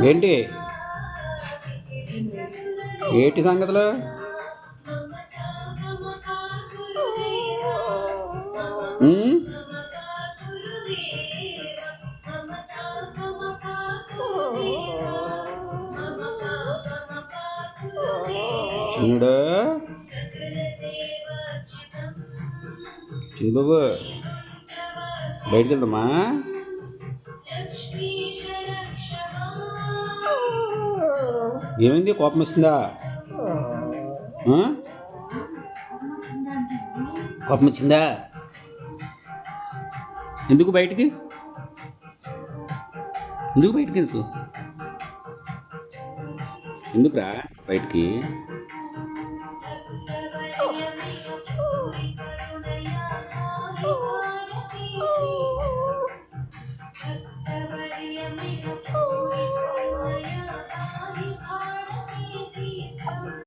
ఏంటి ఏంటి సంగతులు? ఉమ్? చిన్నుడు, చిన్న బాబు, బయటికి వెళ్దామా? ఏమైంది, కోపం వస్తుందా? ఆ? కోపం వచ్చిందా? ఎందుకు బయటికి ఎందుకు ఎందుకురా బయటికి?